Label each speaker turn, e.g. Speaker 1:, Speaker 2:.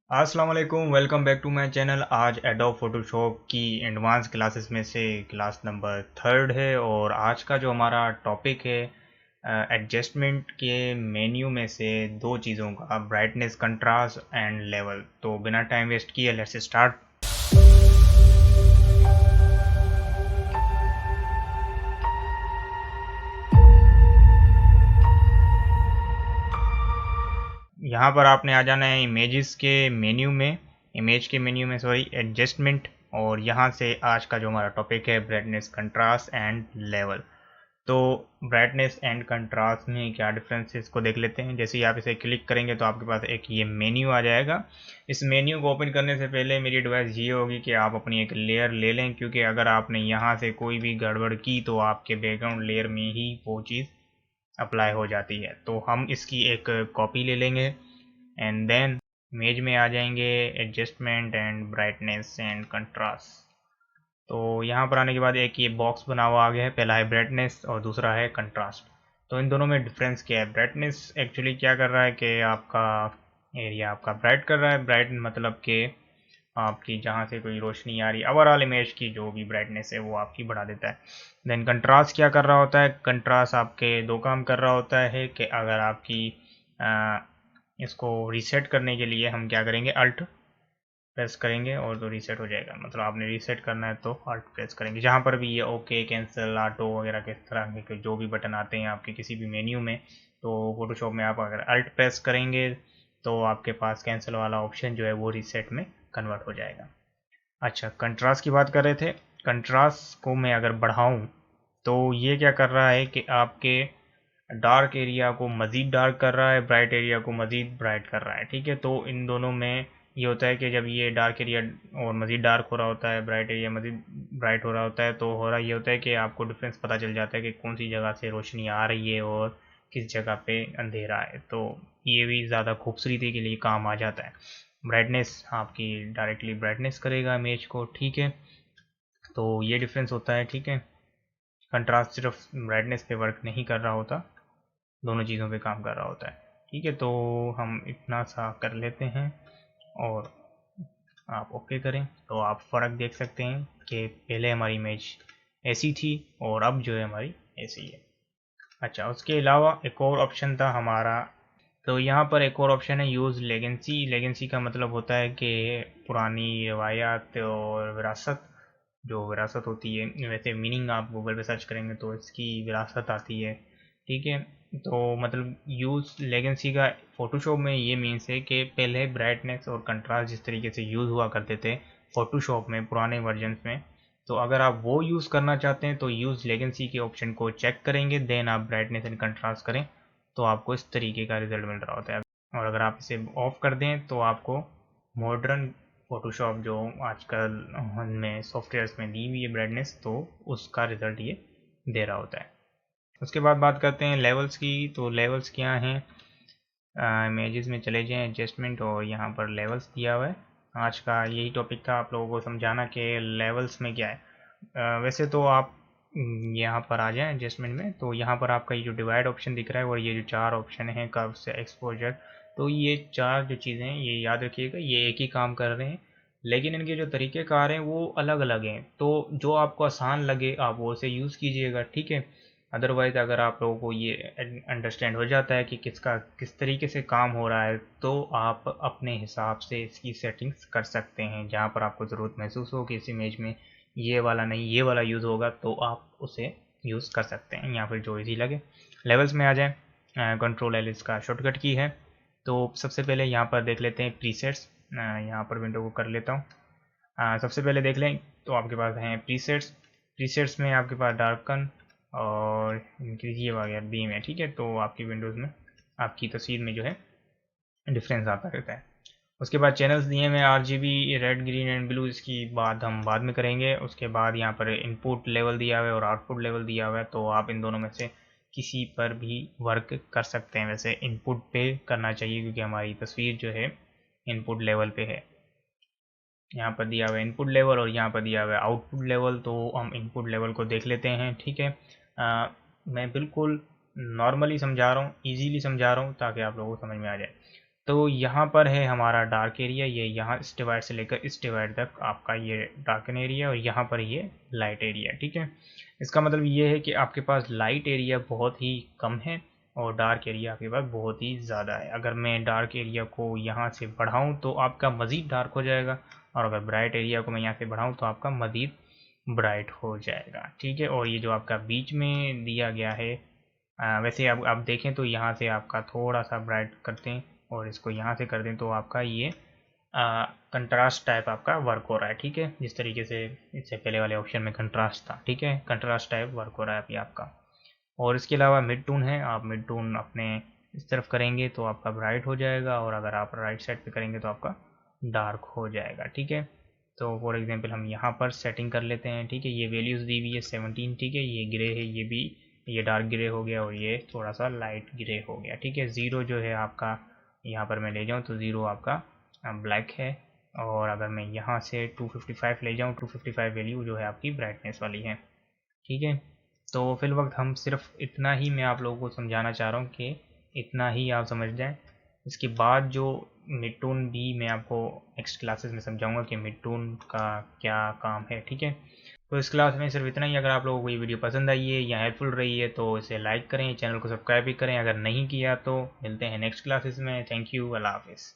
Speaker 1: अस्सलाम वालेकुम, welcome back to my channel. आज एडोब फोटोशॉप की एडवांस क्लासेस में से क्लास नंबर थर्ड है और आज का जो हमारा टॉपिक है एडजस्टमेंट के मेन्यू में से दो चीज़ों का ब्राइटनेस, कंट्रास्ट एंड लेवल। तो बिना टाइम वेस्ट किए लेट्स स्टार्ट। यहाँ पर आपने आ जाना है इमेज के मेन्यू में सॉरी एडजस्टमेंट, और यहाँ से आज का जो हमारा टॉपिक है ब्राइटनेस, कंट्रास्ट एंड लेवल। तो ब्राइटनेस एंड कंट्रास्ट में क्या डिफरेंस है इसको देख लेते हैं। जैसे ही आप इसे क्लिक करेंगे तो आपके पास एक ये मेन्यू आ जाएगा। इस मेन्यू को ओपन करने से पहले मेरी एडवाइस ये होगी कि आप अपनी एक लेयर ले लें, क्योंकि अगर आपने यहाँ से कोई भी गड़बड़ की तो आपके बैकग्राउंड लेयर में ही वो चीज़ अप्लाई हो जाती है। तो हम इसकी एक कॉपी ले लेंगे एंड देन इमेज में आ जाएंगे, adjustment and brightness and contrast. तो यहाँ पर आने के बाद एक ये बॉक्स बना हुआ आ गया है, पहला है ब्राइटनेस और दूसरा है कंट्रास्ट। तो इन दोनों में डिफरेंस क्या है? ब्राइटनेस एक्चुअली क्या कर रहा है कि आपका एरिया आपका ब्राइट कर रहा है। ब्राइट मतलब कि आपकी जहाँ से कोई रोशनी आ रही है, ओवरऑल इमेज की जो भी ब्राइटनेस है वो आपकी बढ़ा देता है। देन कंट्रास्ट क्या कर रहा होता है? कंट्रास्ट आपके दो काम कर रहा होता है कि अगर आपकी इसको रीसेट करने के लिए हम क्या करेंगे, अल्ट प्रेस करेंगे और तो रीसेट हो जाएगा। मतलब आपने रीसेट करना है तो अल्ट प्रेस करेंगे। जहाँ पर भी ये ओके, कैंसिल, ऑटो वगैरह के तरह के जो भी बटन आते हैं आपके किसी भी मेन्यू में, तो फोटोशॉप में आप अगर अल्ट प्रेस करेंगे तो आपके पास कैंसिल वाला ऑप्शन जो है वो रीसेट में कन्वर्ट हो जाएगा। अच्छा, कंट्रास्ट की बात कर रहे थे। कंट्रास्ट को मैं अगर बढ़ाऊँ तो ये क्या कर रहा है कि आपके डार्क एरिया को मज़ीद डार्क कर रहा है, ब्राइट एरिया को मज़ीद ब्राइट कर रहा है। ठीक है, तो इन दोनों में ये होता है कि जब ये डार्क एरिया और मज़ीद डार्क हो रहा होता है, ब्राइट एरिया मज़ीद ब्राइट हो रहा होता है, तो हो रहा ये होता है कि आपको डिफरेंस पता चल जाता है कि कौन सी जगह से रोशनी आ रही है और किस जगह पे अंधेरा है। तो ये भी ज़्यादा खूबसूरती के लिए काम आ जाता है। ब्राइटनेस आपकी डायरेक्टली ब्राइटनेस करेगा इमेज को। ठीक है, तो ये डिफरेंस होता है। ठीक है, कंट्रास्ट सिर्फ ब्राइटनेस पे वर्क नहीं कर रहा होता, दोनों चीज़ों पे काम कर रहा होता है। ठीक है, तो हम इतना सा कर लेते हैं और आप ओके करें तो आप फ़र्क देख सकते हैं कि पहले हमारी इमेज ऐसी थी और अब जो है हमारी ऐसी है। अच्छा, उसके अलावा एक और ऑप्शन था हमारा। तो यहाँ पर एक और ऑप्शन है यूज़ लेगेंसी। लेगेंसी का मतलब होता है कि पुरानी रवायात और विरासत, जो विरासत होती है, वैसे मीनिंग आप गूगल पे सर्च करेंगे तो इसकी विरासत आती है। ठीक है, तो मतलब यूज़ लेगेंसी का फ़ोटोशॉप में ये मीन्स है कि पहले ब्राइटनेस और कंट्रास्ट जिस तरीके से यूज़ हुआ करते थे फ़ोटोशॉप में पुराने वर्जन्स में, तो अगर आप वो यूज़ करना चाहते हैं तो यूज़ लेगेंसी के ऑप्शन को चेक करेंगे, देन आप ब्राइटनेस एंड कंट्रास्ट करें तो आपको इस तरीके का रिजल्ट मिल रहा होता है। और अगर आप इसे ऑफ़ कर दें तो आपको मॉडर्न फ़ोटोशॉप जो आजकल में सॉफ्टवेयर्स में दी हुई है ब्राइटनेस, तो उसका रिज़ल्ट ये दे रहा होता है। उसके बाद बात करते हैं लेवल्स की। तो लेवल्स क्या हैं? इमेजेस में चले जाएं, एडजस्टमेंट, और यहाँ पर लेवल्स दिया हुआ है। आज का यही टॉपिक था आप लोगों को समझाना कि लेवल्स में क्या है। वैसे तो आप यहाँ पर आ जाएं एडजस्टमेंट में, तो यहाँ पर आपका ये जो डिवाइड ऑप्शन दिख रहा है और ये जो चार ऑप्शन है, कर्व से एक्सपोजर, तो ये चार जो चीज़ें हैं ये याद रखिएगा, ये एक ही काम कर रहे हैं, लेकिन इनके जो तरीक़ेकार हैं वो अलग अलग हैं। तो जो आपको आसान लगे आप वो से यूज़ कीजिएगा। ठीक है, अदरवाइज़ अगर आप लोगों को ये अंडरस्टैंड हो जाता है कि किस तरीके से काम हो रहा है, तो आप अपने हिसाब से इसकी सेटिंग्स कर सकते हैं। जहाँ पर आपको ज़रूरत महसूस हो कि इस इमेज में ये वाला नहीं ये वाला यूज़ होगा, तो आप उसे यूज़ कर सकते हैं, या फिर जो इजी लगे। लेवल्स में आ जाए, कंट्रोल एल इसका शॉर्टकट की है। तो सबसे पहले यहाँ पर देख लेते हैं प्रीसेट्स। यहाँ पर विंडो को कर लेता हूँ। सबसे पहले देख लें तो आपके पास हैं प्रीसेट्स। प्रीसेट्स में आपके पास डार्कन और इंक्रीज ये वगैरह बीम है। ठीक है, तो आपकी विंडोज़ में आपकी तस्वीर में जो है डिफरेंस आता रहता है। उसके बाद चैनल्स दिए हुए RGB, red, green and blue, इसकी बात हम बाद में करेंगे। उसके बाद यहाँ पर इनपुट लेवल दिया हुआ है और आउटपुट लेवल दिया हुआ है, तो आप इन दोनों में से किसी पर भी वर्क कर सकते हैं। वैसे इनपुट पे करना चाहिए क्योंकि हमारी तस्वीर जो है इनपुट लेवल पे है। यहाँ पर दिया हुआ है इनपुट लेवल और यहाँ पर दिया हुआ है आउटपुट लेवल, तो हम इनपुट लेवल को देख लेते हैं। ठीक है, मैं बिल्कुल नॉर्मली समझा रहा हूँ, इजीली समझा रहा हूँ ताकि आप लोगों को समझ में आ जाए। तो यहाँ पर है हमारा डार्क एरिया, ये यहाँ इस डिवाइड से लेकर इस डिवाइड तक आपका ये डार्कन एरिया, और यहाँ पर ये लाइट एरिया। ठीक है, इसका मतलब ये है कि आपके पास लाइट एरिया बहुत ही कम है और डार्क एरिया आपके पास बहुत ही ज़्यादा है। अगर मैं डार्क एरिया को यहाँ से बढ़ाऊँ तो आपका मज़ीद डार्क हो जाएगा, और अगर ब्राइट एरिया को मैं यहाँ से बढ़ाऊँ तो आपका मज़ीद ब्राइट हो जाएगा। ठीक है, और ये जो आपका बीच में दिया गया है, वैसे आप देखें तो यहाँ से आपका थोड़ा सा ब्राइट करते हैं और इसको यहाँ से कर दें तो आपका ये कंट्रास्ट टाइप आपका वर्क हो रहा है। ठीक है, जिस तरीके से इससे पहले वाले ऑप्शन में कंट्रास्ट था। ठीक है, कंट्रास्ट टाइप वर्क हो रहा है अभी आपका। और इसके अलावा मिड टून है, आप मिड टून अपने इस तरफ करेंगे तो आपका ब्राइट हो जाएगा, और अगर आप राइट साइड पे करेंगे तो आपका डार्क हो जाएगा। ठीक है, तो फॉर एग्जांपल हम यहाँ पर सेटिंग कर लेते हैं। ठीक है, ये वैल्यूज़ दी हुई है 17। ठीक है, ये ग्रे है, ये भी, ये डार्क ग्रे हो गया और ये थोड़ा सा लाइट ग्रे हो गया। ठीक है, ज़ीरो जो है आपका यहाँ पर मैं ले जाऊँ तो ज़ीरो आपका ब्लैक है, और अगर मैं यहाँ से 255 ले जाऊँ, 255 वैल्यू जो है आपकी ब्राइटनेस वाली है। ठीक है, तो फिल वक्त हम सिर्फ इतना ही मैं आप लोगों को समझाना चाह रहा हूँ कि इतना ही आप समझ जाएं। इसके बाद जो मिड टोन भी मैं आपको नेक्स्ट क्लासेस में समझाऊंगा कि मिड टोन का क्या काम है। ठीक है, तो इस क्लास में सिर्फ इतना ही। अगर आप लोगों को ये वीडियो पसंद आई है या हेल्पफुल रही है तो इसे लाइक करें, चैनल को सब्सक्राइब भी करें। अगर नहीं किया तो मिलते हैं नेक्स्ट क्लासेस में। थैंक यू, अल्लाह हाफिज़।